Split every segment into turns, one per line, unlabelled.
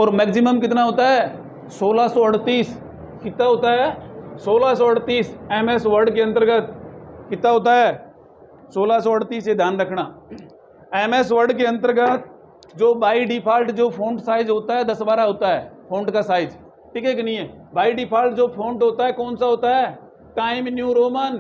और मैक्सिमम कितना होता है 1638। कितना होता है 1638 MS वर्ड के अंतर्गत कितना होता है 1638, ये ध्यान रखना। MS वर्ड के अंतर्गत जो बाई डिफॉल्ट जो फ़ॉन्ट साइज होता है 10-12 होता है फ़ॉन्ट का साइज, ठीक है कि नहीं है। बाई डिफॉल्ट जो फ़ॉन्ट होता है कौन सा होता है टाइम न्यू रोमन।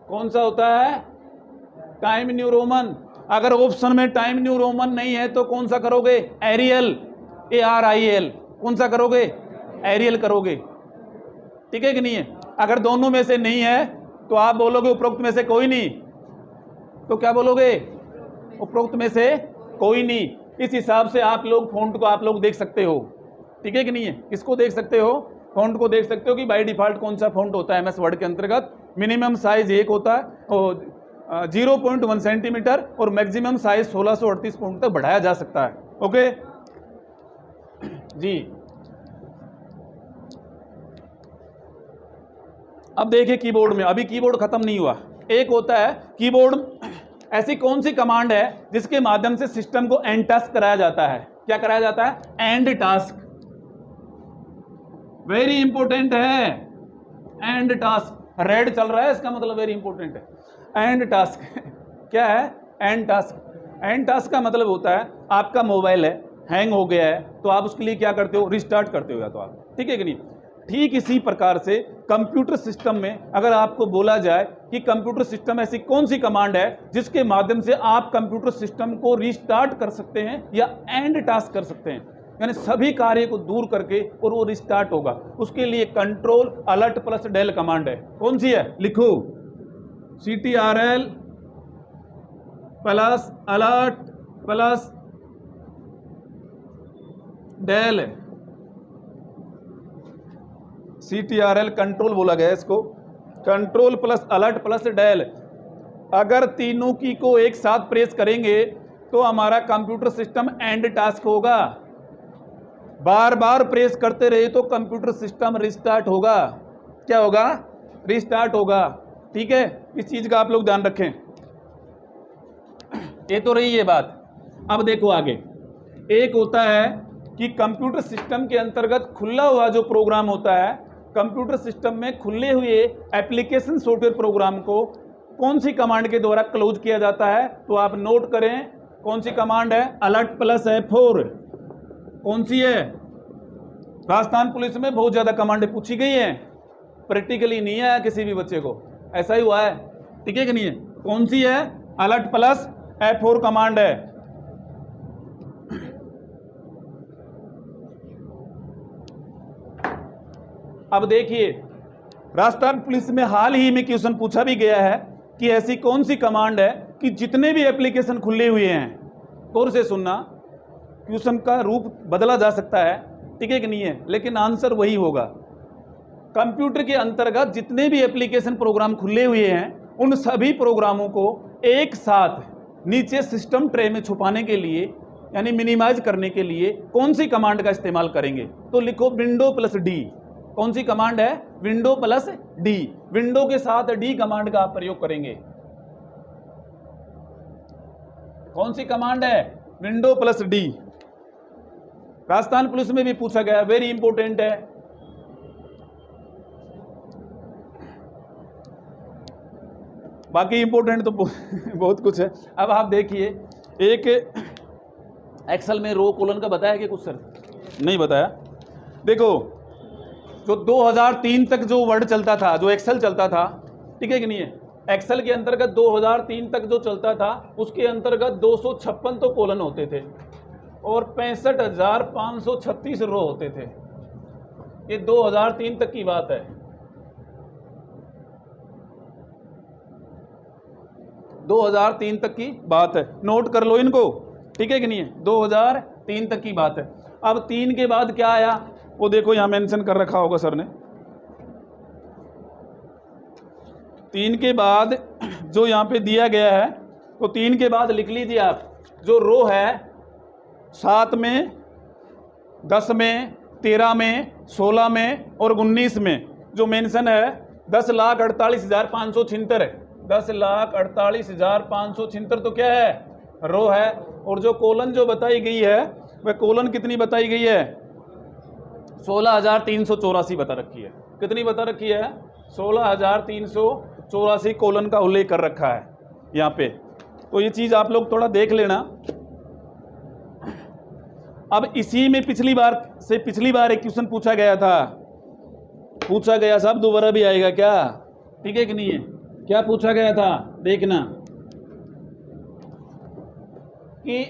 कौन सा होता है टाइम न्यू रोमन। अगर ऑप्शन में टाइम न्यू रोमन नहीं है तो कौन सा करोगे एरियल, ARIL। कौन सा करोगे एरियल करोगे, ठीक है कि नहीं है। अगर दोनों में से नहीं है तो आप बोलोगे उपरोक्त में से कोई नहीं, तो क्या बोलोगे उपरोक्त में से कोई नहीं। इस हिसाब से आप लोग फ़ॉन्ट को आप लोग देख सकते हो, ठीक है कि नहीं है। किसको देख सकते हो फ़ॉन्ट को देख सकते हो कि बाय डिफ़ॉल्ट कौन सा फ़ॉन्ट होता है MS वर्ड के अंतर्गत। मिनिमम साइज 1 होता है और 0.1 सेंटीमीटर और मैक्सिमम साइज 1638 पॉइंट तक बढ़ाया जा सकता है। ओके जी। अब देखिए कीबोर्ड में, अभी कीबोर्ड खत्म नहीं हुआ। एक होता है कीबोर्ड, ऐसी कौन सी कमांड है जिसके माध्यम से सिस्टम को एंड टास्क कराया जाता है। क्या कराया जाता है एंड टास्क। वेरी इंपॉर्टेंट है एंड टास्क। रेड चल रहा है इसका मतलब वेरी इंपॉर्टेंट है एंड टास्क। क्या है एंड टास्क। एंड टास्क का मतलब होता है आपका मोबाइल है हैंग हो गया है तो आप उसके लिए क्या करते हो रिस्टार्ट करते हो या तो आप, ठीक है कि नहीं। ठीक इसी प्रकार से कंप्यूटर सिस्टम में अगर आपको बोला जाए कि कंप्यूटर सिस्टम ऐसी कौन सी कमांड है जिसके माध्यम से आप कंप्यूटर सिस्टम को रिस्टार्ट कर सकते हैं या एंड टास्क कर सकते हैं, यानी सभी कार्य को दूर करके और वो रिस्टार्ट होगा, उसके लिए control alt plus del command है। कौन सी है लिखो CTRL plus alt plus del. CTRL control बोला गया है इसको, control plus alt plus del. अगर तीनों की को एक साथ प्रेस करेंगे तो हमारा कंप्यूटर सिस्टम एंड टास्क होगा। बार बार प्रेस करते रहे तो कंप्यूटर सिस्टम रिस्टार्ट होगा। क्या होगा रिस्टार्ट होगा, ठीक है। इस चीज का आप लोग ध्यान रखें। ये तो रही ये बात। अब देखो आगे, एक होता है कि कंप्यूटर सिस्टम के अंतर्गत खुला हुआ जो प्रोग्राम होता है, कंप्यूटर सिस्टम में खुले हुए एप्लीकेशन सॉफ्टवेयर प्रोग्राम को कौन सी कमांड के द्वारा क्लोज किया जाता है, तो आप नोट करें कौन सी कमांड है अलर्ट प्लस F4। कौन सी है राजस्थान पुलिस में बहुत ज्यादा कमांडें पूछी गई हैं, प्रैक्टिकली नहीं आया किसी भी बच्चे को, ऐसा ही हुआ है, ठीक है कि नहीं है। कौन सी है अलर्ट प्लस F4 कमांड है। अब देखिए राजस्थान पुलिस में हाल ही में क्वेश्चन पूछा भी गया है कि ऐसी कौन सी कमांड है कि जितने भी एप्लीकेशन खुले हुए हैं, गौर से सुनना, क्वेश्चन का रूप बदला जा सकता है, ठीक है कि नहीं है, लेकिन आंसर वही होगा। कंप्यूटर के अंतर्गत जितने भी एप्लीकेशन प्रोग्राम खुले हुए हैं उन सभी प्रोग्रामों को एक साथ नीचे सिस्टम ट्रे में छुपाने के लिए यानी मिनिमाइज करने के लिए कौन सी कमांड का इस्तेमाल करेंगे, तो लिखो विंडो प्लस डी। कौन सी कमांड है विंडो प्लस डी। विंडो के साथ डी कमांड का आप प्रयोग करेंगे। कौन सी कमांड है window plus D. Rajasthan police में भी पूछा गया, वेरी इंपॉर्टेंट है। बाकी इंपॉर्टेंट तो बहुत कुछ है। अब आप देखिए, एक एक्सेल में रो कॉलन का बताया कि कुछ सर नहीं बताया। देखो जो 2003 तक जो वर्ड चलता था, जो एक्सेल चलता था, ठीक है कि नहीं है, एक्सेल के अंतर्गत 2003 तक जो चलता था उसके अंतर्गत 256 तो कॉलन होते थे और 65,536 रो होते थे। ये 2003 तक की बात है। 2003 तक की बात है, नोट कर लो इनको, ठीक है कि नहीं है, 2003 तक की बात है। अब 3 के बाद क्या आया वो देखो, यहां मेंशन कर रखा होगा सर ने। 3 के बाद जो यहां पे दिया गया है तो 3 के बाद लिख लीजिए आप, जो रो है 7 में, 10 में, 13 में, 16 में और 19 में जो मेंशन है 10,48,576 है। 10,48,576 तो क्या है रो है, और जो कॉलन जो बताई गई है वह कोलन कितनी बताई गई है? 16,384 बता रखी है। कितनी बता रखी है? 16,384 कोलन का उल्लेख कर रखा है यहाँ पे। तो ये चीज़ आप लोग थोड़ा देख लेना। अब इसी में पिछली बार एक क्वेश्चन पूछा गया साहब, दोबारा भी आएगा क्या? ठीक है कि नहीं है? क्या पूछा गया था देखना कि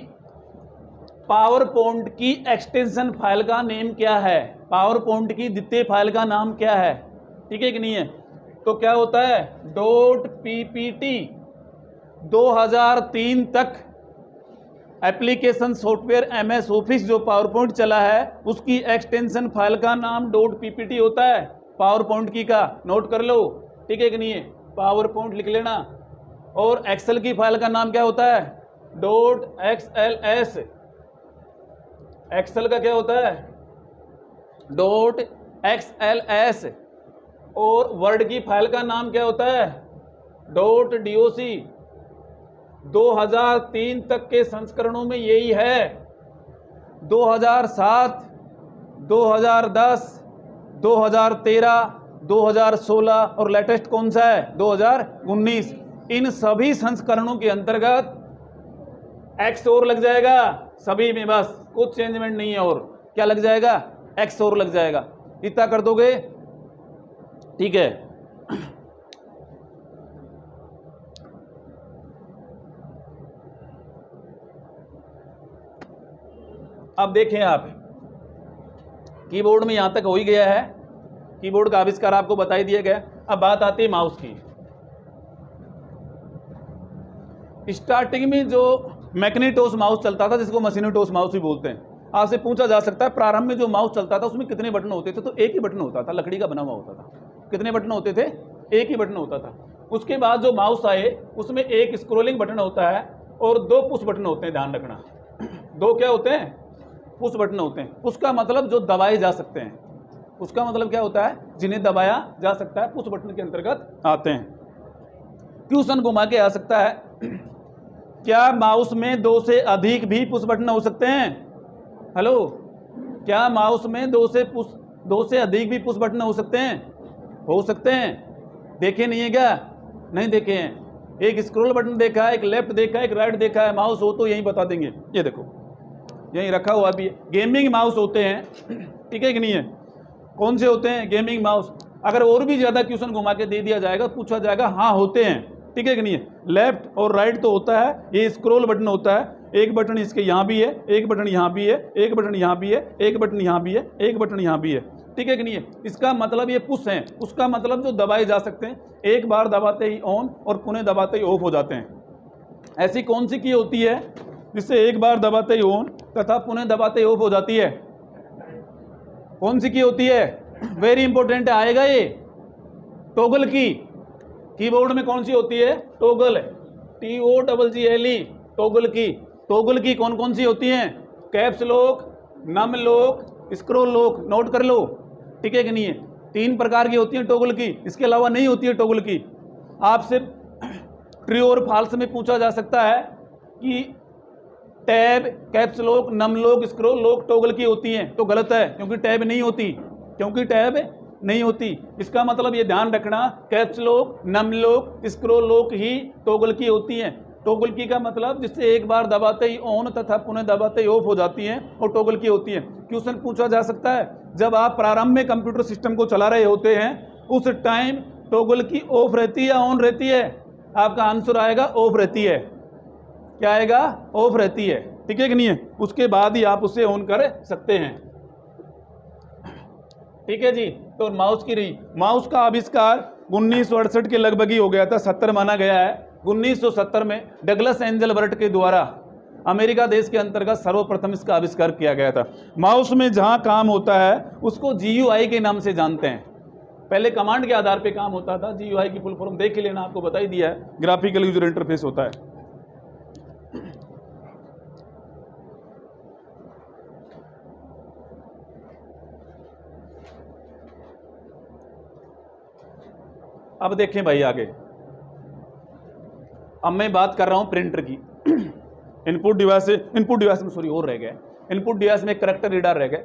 पावर पॉइंट की एक्सटेंशन फाइल का नेम क्या है, पावर पॉइंट की द्वितीय फाइल का नाम क्या है? ठीक है कि नहीं है? तो क्या होता है? .ppt 2003 तक एप्लीकेशन सॉफ्टवेयर MS ऑफिस जो पावर पॉइंट चला है उसकी एक्सटेंशन फाइल का नाम .ppt होता है, पावर पॉइंट की का नोट कर लो। ठीक है कि नहीं है? पावर पॉइंट लिख लेना। और एक्सेल की फाइल का नाम क्या होता है? .xls। एक्सेल का क्या होता है? .xls। और वर्ड की फाइल का नाम क्या होता है? .doc। 2003 तक के संस्करणों में यही है। 2007, 2010, 2013, 2016 और लेटेस्ट कौन सा है? 2019। इन सभी संस्करणों के अंतर्गत एक्स और लग जाएगा सभी में, बस कुछ चेंजमेंट नहीं है। और क्या लग जाएगा? एक्स और लग जाएगा। इतना कर दोगे? ठीक है। अब देखें आप, कीबोर्ड में यहां तक हो ही गया है, कीबोर्ड का आविष्कार आपको बताई दिया गया। अब बात आती है माउस की। स्टार्टिंग में जो मैग्नेटोस माउस चलता था, जिसको मशीनोटोस माउस भी बोलते हैं, आपसे पूछा जा सकता है प्रारंभ में जो माउस चलता था उसमें कितने बटन होते थे? तो एक ही बटन होता था, लकड़ी का बना हुआ होता था। कितने बटन होते थे? एक ही बटन होता था। उसके बाद जो माउस आए उसमें एक स्क्रोलिंग बटन होता है और 2 पुश बटन होते हैं, ध्यान रखना। 2 क्या होते हैं? पुश बटन होते हैं। उसका मतलब जो दबाए जा सकते हैं, उसका मतलब क्या होता है? जिन्हें दबाया जा सकता है, पुश बटन के अंतर्गत आते हैं। क्वेश्चन घुमा के आ सकता है, क्या माउस में 2 से अधिक भी पुश बटन हो सकते हैं? हेलो, क्या माउस में 2 से अधिक भी पुश बटन हो सकते हैं? हो सकते हैं। देखे नहीं है क्या? नहीं देखे हैं। एक स्क्रॉल बटन देखा है, एक लेफ्ट देखा है, एक राइट देखा है। माउस हो तो यही बता देंगे। ये देखो, यहीं रखा हुआ भी है। गेमिंग माउस होते हैं। ठीक है कि नहीं है? कौन से होते हैं? Gaming mouse. अगर और भी ज़्यादा क्वेश्चन घुमा के दे दिया जाएगा, पूछा जाएगा, हाँ होते हैं। ठीक है कि नहीं है? लेफ्ट और राइट तो होता है, ये स्क्रॉल बटन होता है। एक बटन इसके यहाँ भी है, एक बटन यहाँ भी है, एक बटन यहाँ भी है, एक बटन यहाँ भी है, एक बटन यहाँ भी है। ठीक है कि नहीं है? इसका मतलब ये पुश है। उसका मतलब जो दबाए जा सकते हैं, एक बार दबाते ही ऑन और पुनः दबाते ही ऑफ हो जाते हैं। ऐसी कौन सी की होती है जिससे एक बार दबाते ही ऑन तथा पुनः दबाते ही ऑफ हो जाती है? कौन सी की होती है? वेरी इंपॉर्टेंट आएगा ये, टॉगल की। कीबोर्ड में कौन सी होती है? टॉगल, TOGGLE, टॉगल की। टॉगल की कौन कौन सी होती हैं? Caps lock, num lock, scroll lock. Note कर लो। ठीक है कि नहीं है? 3 प्रकार की होती हैं टॉगल की, इसके अलावा नहीं होती है टॉगल की। आपसे ट्रू और फॉल्स में पूछा जा सकता है कि tab, caps lock, num lock, scroll lock toggle की होती हैं, तो गलत है, क्योंकि टैब नहीं होती। क्योंकि टैब नहीं होती। इसका मतलब ये ध्यान रखना, caps lock, num lock, scroll lock ही टॉगल की होती हैं। टॉगल की का मतलब जिससे एक बार दबाते ही ऑन तथा पुनः दबाते ही ऑफ हो जाती हैं, और टॉगल की होती है। क्वेश्चन पूछा जा सकता है, जब आप प्रारंभ में कंप्यूटर सिस्टम को चला रहे होते हैं उस टाइम टॉगल की ऑफ रहती है या ऑन रहती है? आपका आंसर आएगा ऑफ रहती है। क्या आएगा? ऑफ रहती है। ठीक है कि नहीं है? उसके बाद ही आप उसे ऑन कर सकते हैं। ठीक है जी। तो माउस की रही, माउस का आविष्कार 1968 के लगभग ही हो गया था, 70 माना गया है। 1970 में डगलस एंजल बर्ट के द्वारा अमेरिका देश के अंतर्गत सर्वप्रथम इसका आविष्कार किया गया था। माउस में जहां काम होता है उसको GUI के नाम से जानते हैं। पहले कमांड के आधार पे काम होता था। GUI की फुल फॉर्म देख लेना, आपको बता ही दिया है, ग्राफिकल यूजर इंटरफेस होता है। अब देखें भाई आगे, अब मैं बात कर रहा हूं प्रिंटर की। इनपुट डिवाइस में सॉरी और रह गया, इनपुट डिवाइस में एक करेक्टर रीडर रहेगा